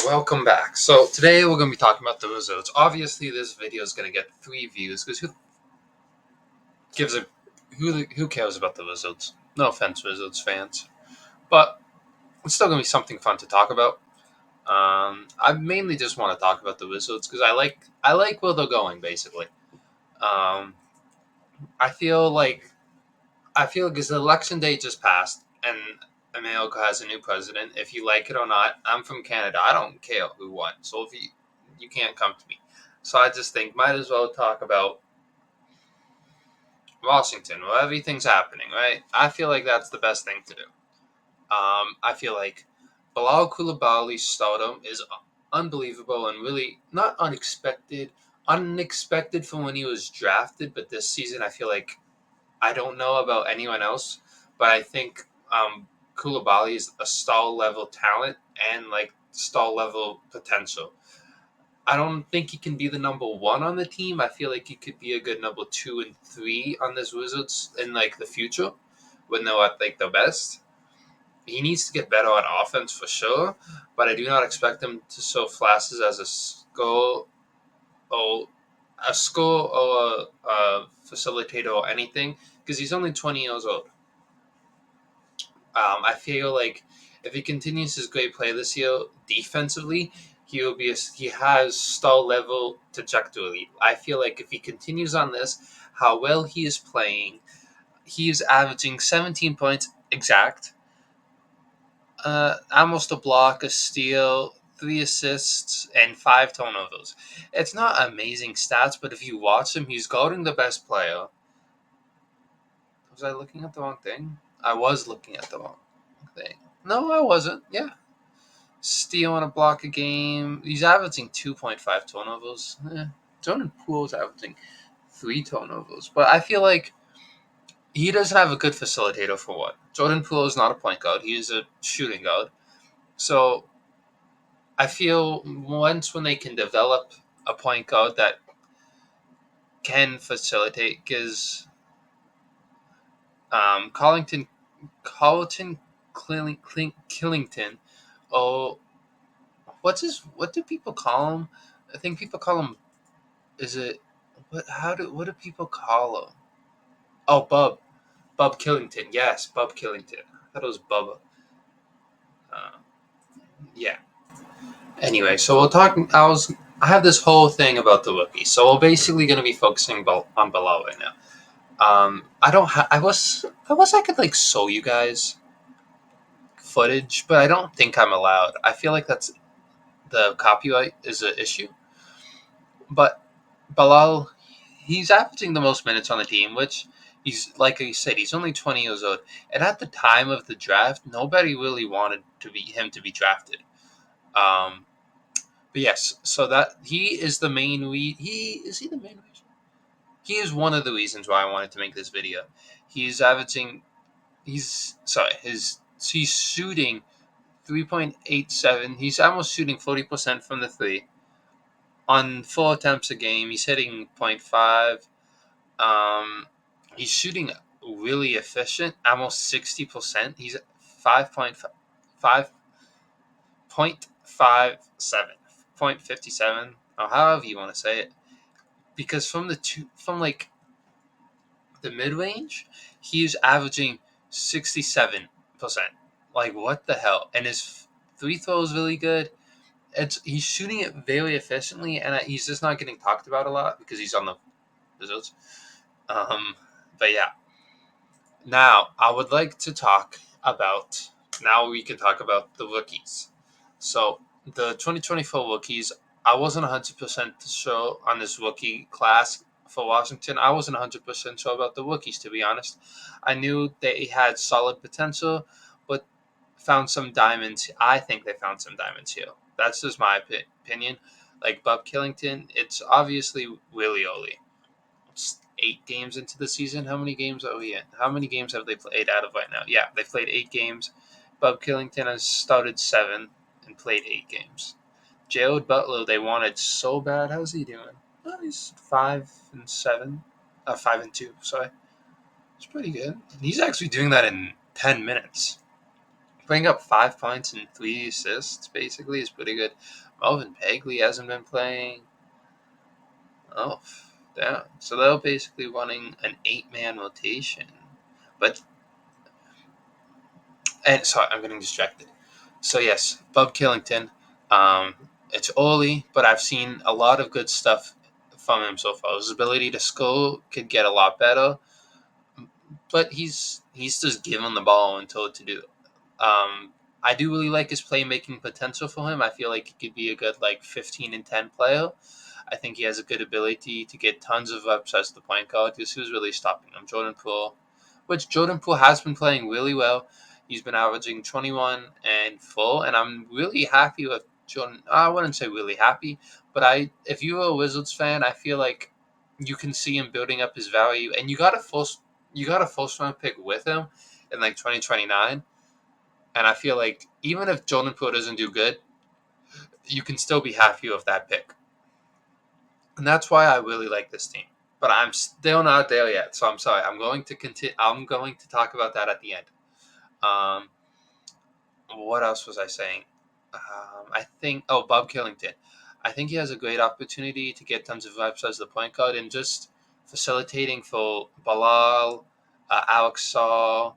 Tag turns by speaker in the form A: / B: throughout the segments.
A: Welcome back. So today we're going to be talking about the results. Obviously, this video is going to get 3 views because who gives a who cares about the results? No offense, results fans, but it's still going to be something fun to talk about. I mainly just want to talk about the results because I like where they're going. Basically, um, I feel like because the election day just passed and America has a new president. If you like it or not, I'm from Canada. I don't care who won. So if you can't come to me. So I just think might as well talk about Washington, where everything's happening, right? I feel like that's the best thing to do. I feel like Bilal Koulibaly's stardom is unbelievable and really not unexpected. Unexpected from when he was drafted, but this season I feel like I don't know about anyone else, but I think Koulibaly is a star level talent and like star level potential. I don't think he can be the number one on the team. I feel like he could be a good number two and three on this Wizards in like the future when they're at like the best. He needs to get better on offense for sure, but I do not expect him to show flashes as or a score or a facilitator or anything because he's only 20 years old. I feel like if he continues his great play this year defensively, he has star level trajectory. I feel like if he continues on this, how well he is playing, he is averaging 17 points exact, almost a block, a steal, 3 assists, and 5 turnovers. It's not amazing stats, but if you watch him, he's guarding the best player. Was I looking at the wrong thing? I was looking at the wrong thing. No, I wasn't. Yeah. Steal and a block a game. He's averaging 2.5 turnovers. Jordan Poole's averaging 3 turnovers. But I feel like he doesn't have a good facilitator for one. Jordan Poole is not a point guard. He is a shooting guard. So I feel once when they can develop a point guard that can facilitate, because Collington, Killington, oh, what do people call him? I think people call him. Is it what do people call him? Oh, Bub Killington. Yes, Bub Killington. I thought it was Bubba. Uh, yeah. Anyway, so we'll talk. I have this whole thing about the rookies, so we're basically going to be focusing on Bilal right now. I don't. I wish I could like show you guys footage, but I don't think I'm allowed. I feel like that's the copyright is an issue. But Bilal, he's averaging the most minutes on the team, which he's like I said, he's only 20 years old, and at the time of the draft, nobody really wanted to be drafted. Um, but yes, so that he is the main he is he the main reason? He is one of the reasons why I wanted to make this video. He's averaging he's shooting 3.87. He's almost shooting 40% from the three on 4 attempts a game. He's hitting point .5. He's shooting really efficient, almost 60%. He's 5.57, 0.57, or however you want to say it. Because from like the mid range, he's averaging 67%. Like what the hell? And his free throw is really good. He's shooting it very efficiently, and he's just not getting talked about a lot because he's on the Wizards. Um, but yeah, now I would like to talk about. Now we can talk about the rookies. So the 2024 rookies, I wasn't 100% sure on this rookie class for Washington. I wasn't 100% sure about the rookies, to be honest. I knew they had solid potential, but found some diamonds. I think they found some diamonds here. That's just my opinion. Like Bob Killington, it's obviously really early. It's 8 games into the season. How many games are we in? How many games have they played out of right now? Yeah, they've played 8 games. Bob Killington has started 7 and played 8 games. Jared Butler, they wanted so bad. How's he doing? Well, he's 5-7. 5-2. Sorry, it's pretty good. He's actually doing that in 10 minutes. putting up 5 points and 3 assists basically is pretty good. Melvin Pegley hasn't been playing. Oh, damn. So they're basically running an 8-man rotation. But, and sorry, I'm getting distracted. So yes, Bob Killington. It's early, but I've seen a lot of good stuff from him so far. His ability to score could get a lot better, but he's just given the ball and told to do it. I do really like his playmaking potential for him. I feel like he could be a good 15 and 10 player. I think he has a good ability to get tons of reps as the point guard because who's really stopping him? Jordan Poole, which Jordan Poole has been playing really well. He's been averaging 21 and 4, and I'm really happy with Jordan. I wouldn't say really happy, but if you're a Wizards fan, I feel like you can see him building up his value, and you got a first round pick with him in 2029. And I feel like even if Jordan Poole doesn't do good, you can still be happy with that pick. And that's why I really like this team. But I'm still not there yet, so I'm sorry. I'm going to continue. I'm going to talk about that at the end. Um, what else was I saying? I think. Oh, Bob Killington. I think he has a great opportunity to get tons of reps as the point guard and just facilitating for Bilal, Alex Saw,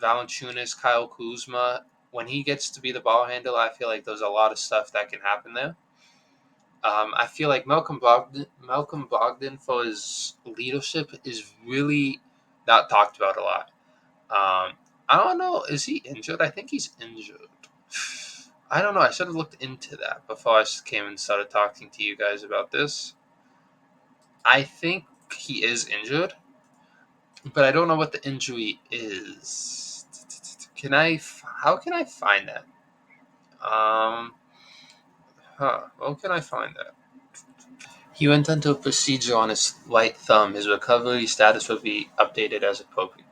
A: Valanciunas, Kyle Kuzma. When he gets to be the ball handler, I feel like there's a lot of stuff that can happen there. I feel like Malcolm Brogdon for his leadership is really not talked about a lot. I don't know. Is he injured? I think he's injured. I don't know. I should have looked into that before I came and started talking to you guys about this. I think he is injured, but I don't know what the injury is. How can I find that? Um, How can I find that? He went into a procedure on his right thumb. His recovery status will be updated as appropriate.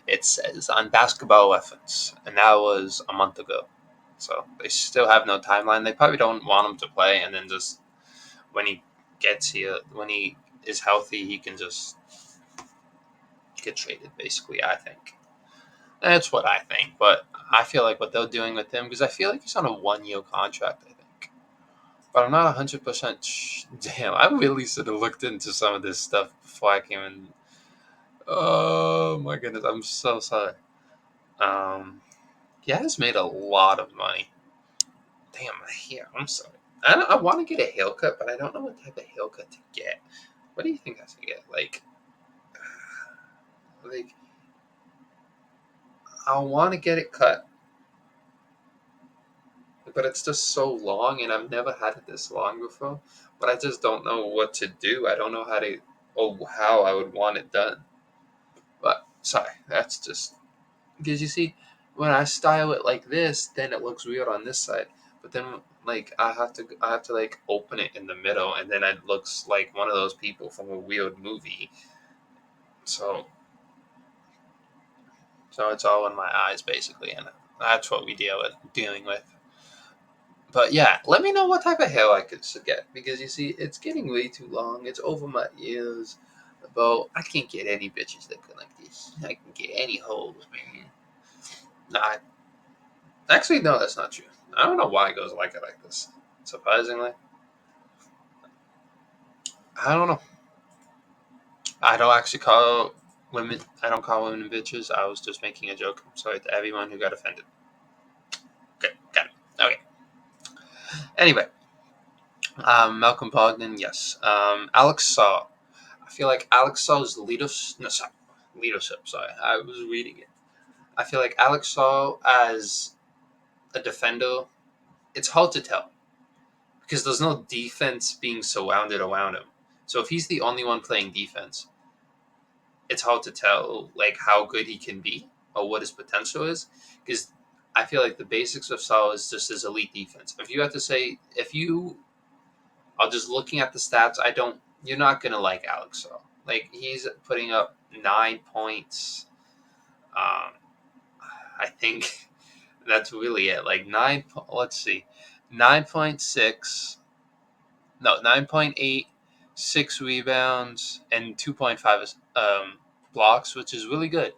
A: It says on Basketball Reference, and that was a month ago. So they still have no timeline. They probably don't want him to play, and then just when he gets here, when he is healthy, he can just get traded. Basically, I think that's what I think. But I feel like what they're doing with him, because I feel like he's on a 1-year contract. I think. But I'm not 100% damn, I really should have looked into some of this stuff before I came in. Oh my goodness, I'm so sorry. Um, he has made a lot of money. Damn, my hair. I'm sorry. I want to get a haircut, but I don't know what type of haircut to get. What do you think I should get? Like I want to get it cut, but it's just so long, and I've never had it this long before. But I just don't know what to do. I don't know how to, or how I would want it done. But sorry, that's just because you see, when I style it like this, then it looks weird on this side. But then I have to open it in the middle, and then it looks like one of those people from a weird movie. So it's all in my eyes basically, and that's what we dealing with. But yeah, let me know what type of hair I should get because you see, it's getting way too long. It's over my ears. But I can't get any bitches that look like this. I can get any hoes, man. Nah, actually, no, that's not true. I don't know why girls like it like this. Surprisingly, I don't know. I don't actually call women. I don't call women bitches. I was just making a joke. I'm sorry to everyone who got offended. Okay, got it. Okay. Anyway, Malcolm Brogdon, yes. Alex Saw. I feel like Alex Saw's leadership. No, sorry, leadership. Sorry, I was reading it. I feel like Alex Saw as a defender. It's hard to tell because there's no defense being surrounded around him. So if he's the only one playing defense, it's hard to tell how good he can be or what his potential is because I feel like the basics of Saul is just his elite defense. If you have to say, if you are just looking at the stats, you're not gonna like Alex Saul. He's putting up 9 points. Um, I think that's really it. Let's see, 9.6. No, 9.8, 6 rebounds, and 2.5 blocks, which is really good.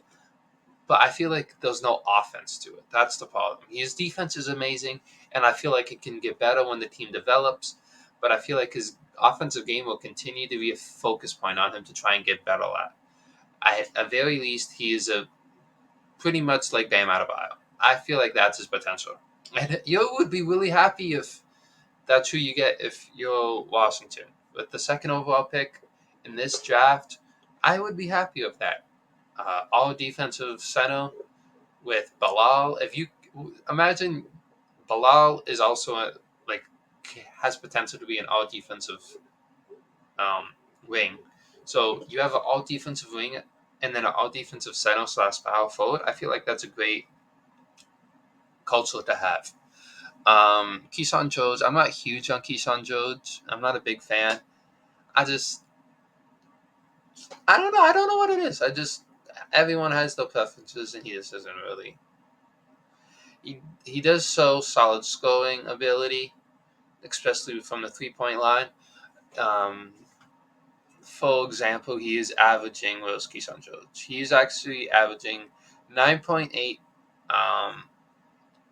A: but I feel like there's no offense to it. That's the problem. His defense is amazing, and I feel like it can get better when the team develops. But I feel like his offensive game will continue to be a focus point on him to try and get better at. At very least, he is a pretty much like Bam Adebayo. I feel like that's his potential, and you would be really happy if that's who you get if you're Washington with the second overall pick in this draft. I would be happy with that. All defensive center with Bilal. If you imagine, Bilal is also like has potential to be an all defensive wing. So you have an all defensive wing and then an all defensive center slash power forward. I feel like that's a great culture to have. Keyshawn Jones. I'm not huge on Keyshawn Jones. I'm not a big fan. I just I don't know. I don't know what it is. I just everyone has their preferences, and he just isn't really. He does show solid scoring ability, especially from the 3 point line. Um, for example, he is averaging what was Keyshawn Jones. He is actually averaging 9.8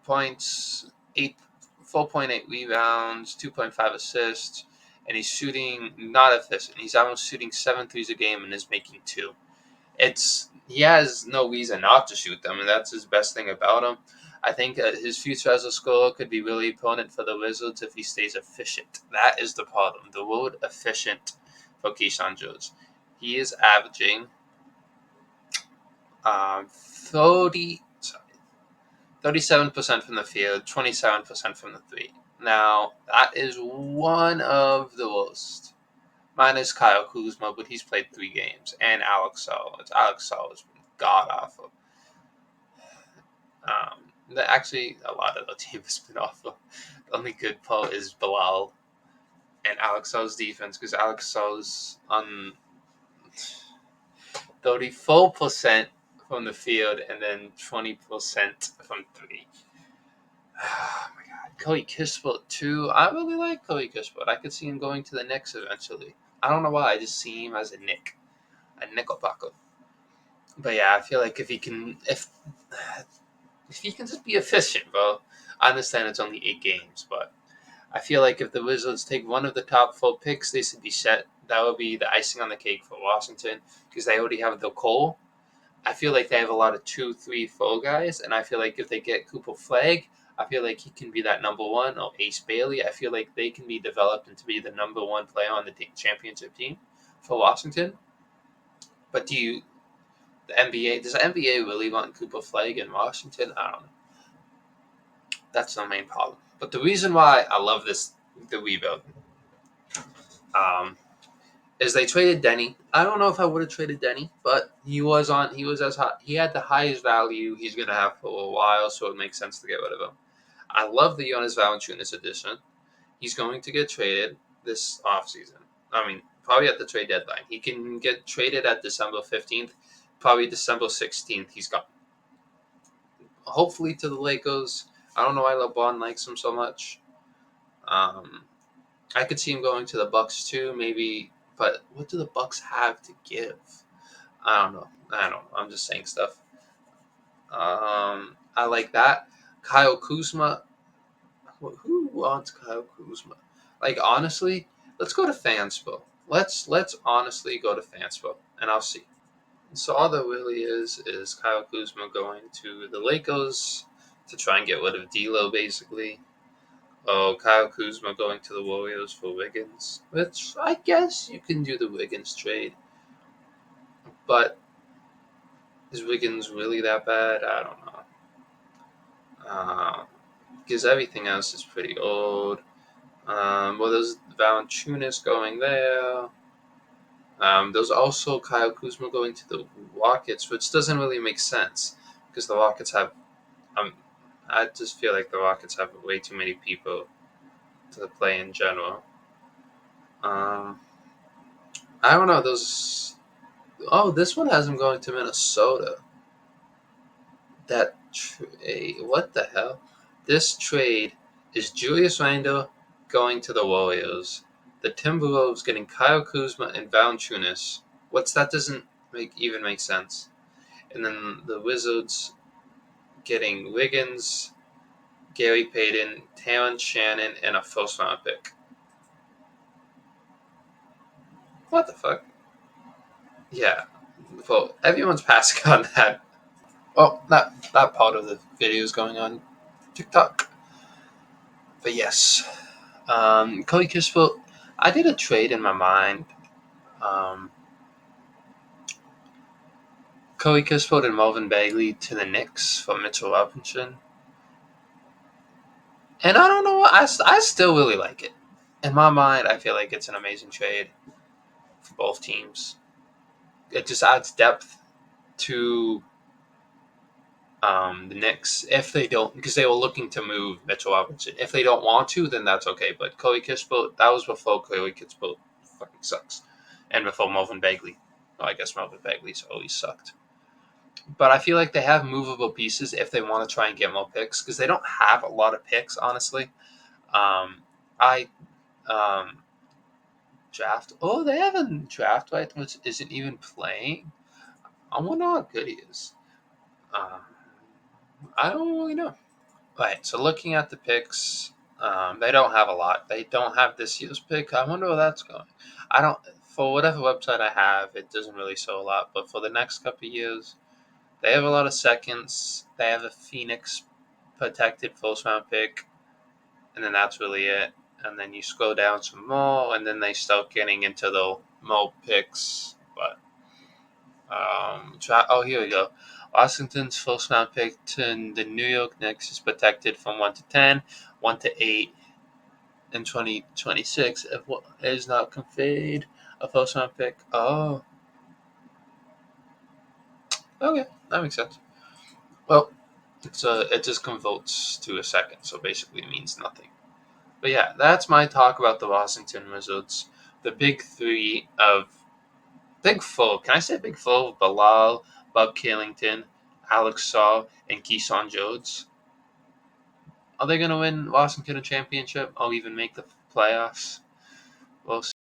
A: points, 4.8 rebounds, 2.5 assists, and he's shooting not efficient. He's almost shooting 7 threes a game and is making two. He has no reason not to shoot them, and that's his best thing about him. I think his future as a scorer could be really important for the Wizards if he stays efficient. That is the problem. The word efficient for Keyshawn Jones. He is averaging 37% from the field, 27% from the three. Now, that is one of the worst. Minus Kyle Kuzma, but he's played 3 games, and Alex Sowers. Alex Sowers been god awful. Actually, a lot of the team has been awful. The only good part is Bilal and Alex Sowers' defense, because Alex Sowers on 34% from the field and then 20% from three. Oh my god. Cody Kispert, too. I really like Cody Kispert. I could see him going to the Knicks eventually. I don't know why. I just see him as a nickelbacker. But yeah, I feel like if he can just be efficient, bro. I understand it's only 8 games, but I feel like if the Wizards take one of the top 4 picks, they should be set. That would be the icing on the cake for Washington because they already have the Cole. I feel like they have a lot of 2, 3, 4 guys, and I feel like if they get Cooper Flag, I feel like he can be that number one, or Ace Bailey. I feel like they can be developed into be the number one player on the championship team for Washington. But does the NBA really want Cooper Flag in Washington? I don't know. That's the main problem. But the reason why I love the rebuild, um, is they traded Denny. I don't know if I would have traded Denny, but he was as hot. He had the highest value he's gonna have for a while, so it makes sense to get rid of him. I love the Jonas Valanciunas addition. He's going to get traded this offseason. I mean, probably at the trade deadline. He can get traded at December 15th. Probably December 16th, he's gone. Hopefully to the Lakers. I don't know why LeBron likes him so much. I could see him going to the Bucks too, maybe. But what do the Bucks have to give? I don't know. I'm just saying stuff. I like that. Kyle Kuzma. Who wants Kyle Kuzma? Like honestly, let's go to Fanspo. Let's honestly go to Fanspo, and I'll see. So all that really is Kyle Kuzma going to the Lakers to try and get rid of D'Lo, basically. Oh, Kyle Kuzma going to the Warriors for Wiggins, which I guess you can do the Wiggins trade. But is Wiggins really that bad? I don't know. Because everything else is pretty old. Well, there's Valanciunas going there. There's also Kyle Kuzma going to the Rockets, which doesn't really make sense because the Rockets have. I just feel like the Rockets have way too many people to play in general. Um, I don't know. This one has him going to Minnesota. That trade. What the hell? This trade is Julius Randle going to the Warriors. The Timberwolves getting Kyle Kuzma and Valanciunas. What's that? Doesn't even make sense. And then the Wizards getting Wiggins, Gary Payton, Terrence Shannon, and a first round pick. What the fuck? Yeah. Well, everyone's passing on that. Well, that part of the video is going on TikTok. But yes. Cody Kisper, I did a trade in my mind. Um, Cody Kisper and Marvin Bagley to the Knicks for Mitchell Robinson. And I don't know, I still really like it. In my mind, I feel like it's an amazing trade for both teams. It just adds depth to the Knicks if they don't, because they were looking to move Mitchell Robinson. If they don't want to, then that's okay. But Cody Kisper, that was before Cody Kisper fucking sucks. And before Marvin Bagley. Well, I guess Marvin Bagley's always sucked. But I feel like they have movable pieces if they want to try and get more picks, because they don't have a lot of picks, honestly. I draft. Oh, they have a draft right, which isn't even playing. I wonder how good he is. I don't really know. Right. So looking at the picks, they don't have a lot. They don't have this year's pick. I wonder where that's going. I don't. For whatever website I have, it doesn't really show a lot. But for the next couple of years, they have a lot of seconds. They have a Phoenix protected first round pick, and then that's really it. And then you scroll down some more, and then they start getting into the more picks. But here we go. Washington's first round pick to the New York Knicks is protected from 1 to 10, 1 to 8 in 2026. If what is not conveyed, a first round pick. Oh, okay, that makes sense. Well, it just converts to a second, so basically it means nothing. But yeah, that's my talk about the Washington Wizards. The big three of Big Four. Can I say Big Four? Bilal, Bob Killington, Alex Saw, and Keyshawn Jones. Are they going to win Washington a championship or even make the playoffs? We'll see.